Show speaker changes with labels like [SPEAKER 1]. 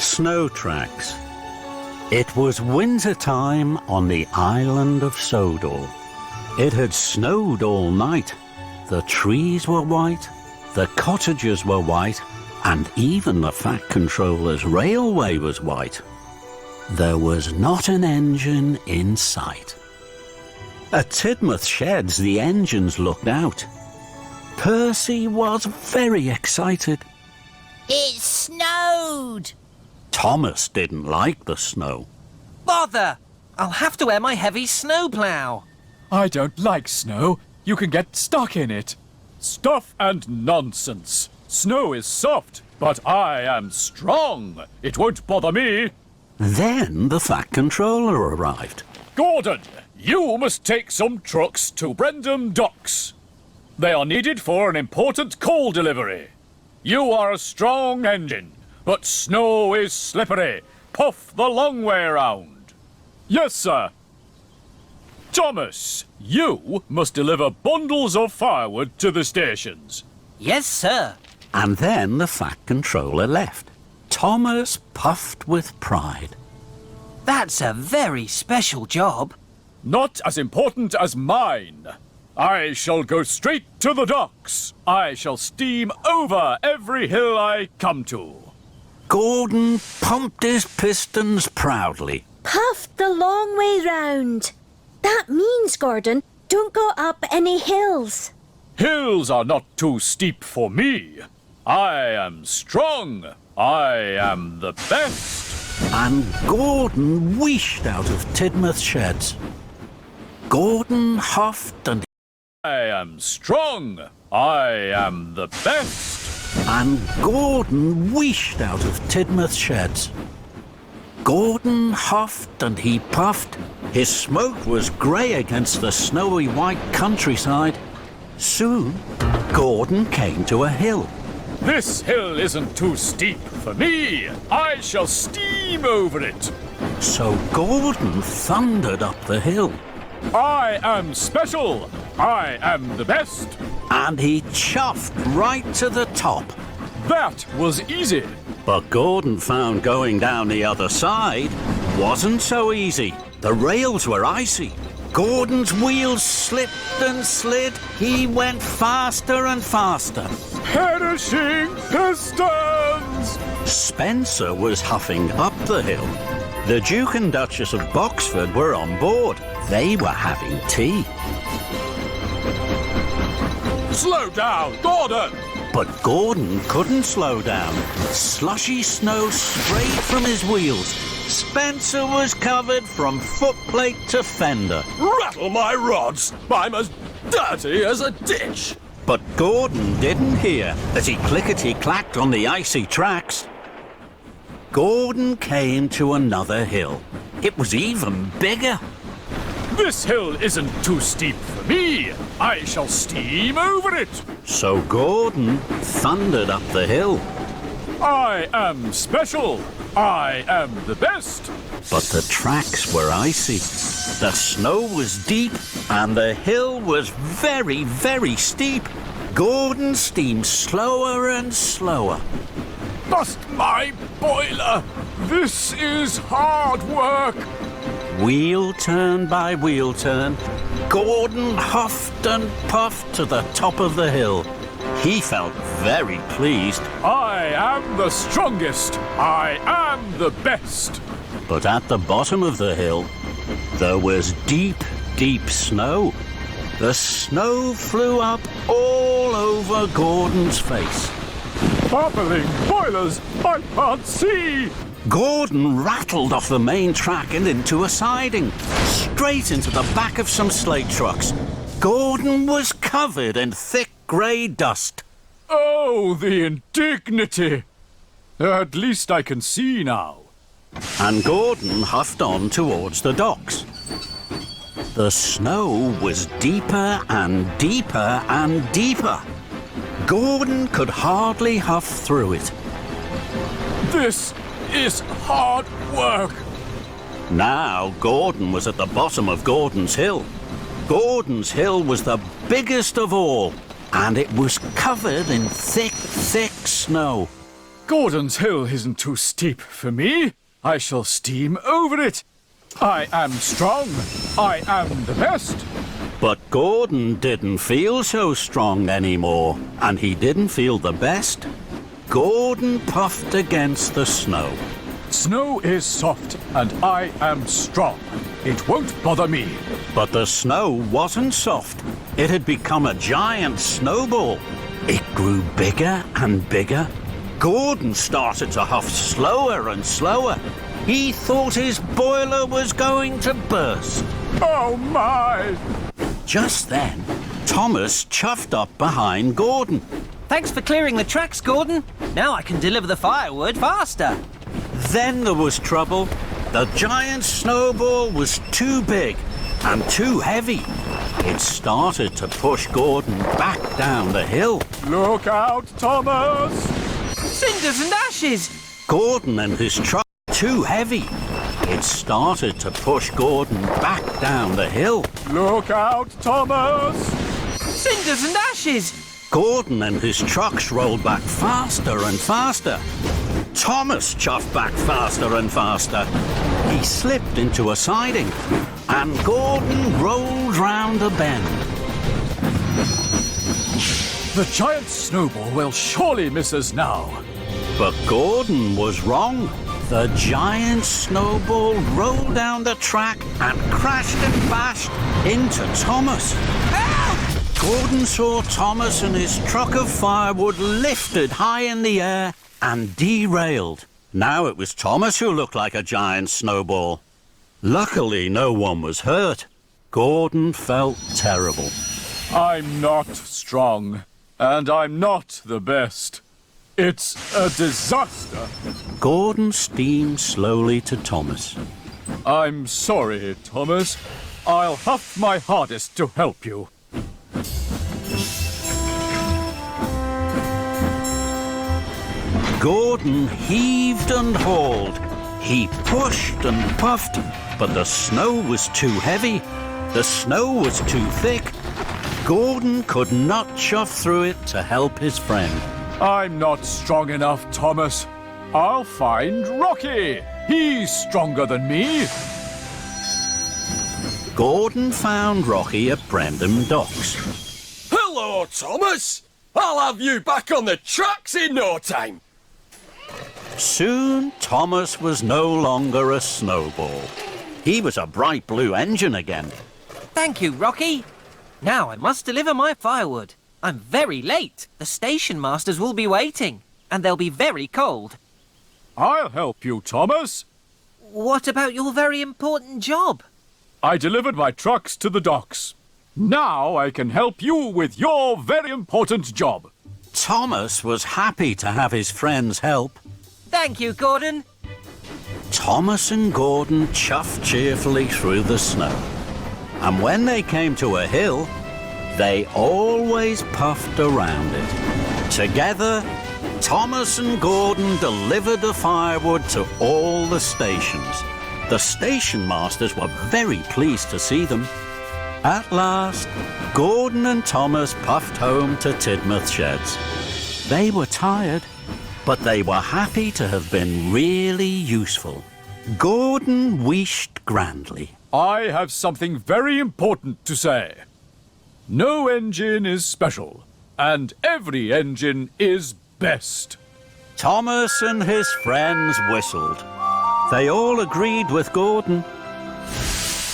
[SPEAKER 1] Snow tracks. It was winter time on the island of Sodor. It had snowed all night. The trees were white, the cottages were white, and even the Fat Controller's railway was white. There was not an engine in sight. At Tidmouth Sheds, the engines looked out. Percy was very excited.
[SPEAKER 2] It snowed!
[SPEAKER 1] Thomas didn't like the snow.
[SPEAKER 3] Bother! I'll have to wear my heavy snowplough.
[SPEAKER 4] I don't like snow. You can get stuck in it. Stuff and nonsense. Snow is soft, but I am strong. It won't bother me.
[SPEAKER 1] Then the Fat Controller arrived.
[SPEAKER 4] Gordon, you must take some trucks to Brendam Docks. They are needed for an important coal delivery. You are a strong engine, but snow is slippery. Puff the long way round. Yes, sir. Thomas, you must deliver bundles of firewood to the stations.
[SPEAKER 3] Yes, sir.
[SPEAKER 1] And then the Fat Controller left. Thomas puffed with pride.
[SPEAKER 3] That's a very special job.
[SPEAKER 4] Not as important as mine. I shall go straight to the docks. I shall steam over every hill I come to.
[SPEAKER 1] Gordon pumped his pistons proudly.
[SPEAKER 5] Puffed the long way round. That means, Gordon, don't go up any hills.
[SPEAKER 4] Hills are not too steep for me. I am strong. I am the best.
[SPEAKER 1] And Gordon wheeshed out of Tidmouth Sheds. Gordon huffed and
[SPEAKER 4] I am strong. I am the best.
[SPEAKER 1] And Gordon wheeshed out of Tidmouth Sheds. Gordon huffed and he puffed. His smoke was grey against the snowy white countryside. Soon, Gordon came to a hill.
[SPEAKER 4] This hill isn't too steep for me. I shall steam over it.
[SPEAKER 1] So Gordon thundered up the hill.
[SPEAKER 4] I am special. I am the best.
[SPEAKER 1] And he chuffed right to the top.
[SPEAKER 4] That was easy.
[SPEAKER 1] But Gordon found going down the other side wasn't so easy. The rails were icy. Gordon's wheels slipped and slid. He went faster and faster.
[SPEAKER 4] Perishing pistons!
[SPEAKER 1] Spencer was huffing up the hill. The Duke and Duchess of Boxford were on board. They were having tea.
[SPEAKER 4] Slow down, Gordon!
[SPEAKER 1] But Gordon couldn't slow down. Slushy snow sprayed from his wheels. Spencer was covered from footplate to fender.
[SPEAKER 4] Rattle my rods! I'm as dirty as a ditch!
[SPEAKER 1] But Gordon didn't hear as he clickety-clacked on the icy tracks. Gordon came to another hill. It was even bigger.
[SPEAKER 4] This hill isn't too steep for me. I shall steam over it.
[SPEAKER 1] So Gordon thundered up the hill.
[SPEAKER 4] I am special. I am the best.
[SPEAKER 1] But the tracks were icy. The snow was deep and the hill was very, very steep. Gordon steamed slower and slower.
[SPEAKER 4] Bust my boiler. This is hard work.
[SPEAKER 1] Wheel turn by wheel turn, Gordon huffed and puffed to the top of the hill. He felt very pleased.
[SPEAKER 4] I am the strongest. I am the best.
[SPEAKER 1] But at the bottom of the hill, there was deep, deep snow. The snow flew up all over Gordon's face.
[SPEAKER 4] Bubbling boilers, I can't see.
[SPEAKER 1] Gordon rattled off the main track and into a siding, straight into the back of some slate trucks. Gordon was covered in thick grey dust.
[SPEAKER 4] Oh, the indignity! At least I can see now.
[SPEAKER 1] And Gordon huffed on towards the docks. The snow was deeper and deeper and deeper. Gordon could hardly huff through it.
[SPEAKER 4] This is hard work.
[SPEAKER 1] Now Gordon was at the bottom of Gordon's Hill. Gordon's Hill was the biggest of all, and it was covered in thick, thick snow.
[SPEAKER 4] Gordon's hill isn't too steep for me. I shall steam over it. I am strong. I am the best.
[SPEAKER 1] But Gordon didn't feel so strong anymore, and he didn't feel the best. Gordon puffed against the snow.
[SPEAKER 4] Snow is soft, and I am strong. It won't bother me.
[SPEAKER 1] But the snow wasn't soft. It had become a giant snowball. It grew bigger and bigger. Gordon started to huff slower and slower. He thought his boiler was going to burst.
[SPEAKER 4] Oh, my!
[SPEAKER 1] Just then, Thomas chuffed up behind Gordon.
[SPEAKER 3] Thanks for clearing the tracks, Gordon. Now I can deliver the firewood faster.
[SPEAKER 1] Then there was trouble. The giant snowball was too big and too heavy. It started to push Gordon back down the hill.
[SPEAKER 4] Look out, Thomas!
[SPEAKER 3] Cinders and ashes!
[SPEAKER 1] Gordon and his truck were too heavy. It started to push Gordon back down the hill.
[SPEAKER 4] Look out, Thomas!
[SPEAKER 3] Cinders and ashes!
[SPEAKER 1] Gordon and his trucks rolled back faster and faster. Thomas chuffed back faster and faster. He slipped into a siding, and Gordon rolled round a bend.
[SPEAKER 4] The giant snowball will surely miss us now.
[SPEAKER 1] But Gordon was wrong. The giant snowball rolled down the track and crashed and bashed into Thomas. Gordon saw Thomas and his truck of firewood lifted high in the air and derailed. Now it was Thomas who looked like a giant snowball. Luckily, no one was hurt. Gordon felt terrible.
[SPEAKER 4] I'm not strong, and I'm not the best. It's a disaster.
[SPEAKER 1] Gordon steamed slowly to Thomas.
[SPEAKER 4] I'm sorry, Thomas. I'll huff my hardest to help you.
[SPEAKER 1] Gordon heaved and hauled. He pushed and puffed, but the snow was too heavy. The snow was too thick. Gordon could not shove through it to help his friend.
[SPEAKER 4] I'm not strong enough, Thomas. I'll find Rocky. He's stronger than me.
[SPEAKER 1] Gordon found Rocky at Brendam Docks.
[SPEAKER 6] Hello, Thomas. I'll have you back on the tracks in no time.
[SPEAKER 1] Soon, Thomas was no longer a snowball. He was a bright blue engine again.
[SPEAKER 3] Thank you, Rocky. Now I must deliver my firewood. I'm very late. The station masters will be waiting, and they'll be very cold.
[SPEAKER 4] I'll help you, Thomas.
[SPEAKER 3] What about your very important job?
[SPEAKER 4] I delivered my trucks to the docks. Now I can help you with your very important job.
[SPEAKER 1] Thomas was happy to have his friends help.
[SPEAKER 3] Thank you, Gordon.
[SPEAKER 1] Thomas and Gordon chuffed cheerfully through the snow. And when they came to a hill, they always puffed around it. Together, Thomas and Gordon delivered the firewood to all the stations. The station masters were very pleased to see them. At last, Gordon and Thomas puffed home to Tidmouth Sheds. They were tired, but they were happy to have been really useful. Gordon wished grandly.
[SPEAKER 4] I have something very important to say. No engine is special, and every engine is best.
[SPEAKER 1] Thomas and his friends whistled. They all agreed with Gordon.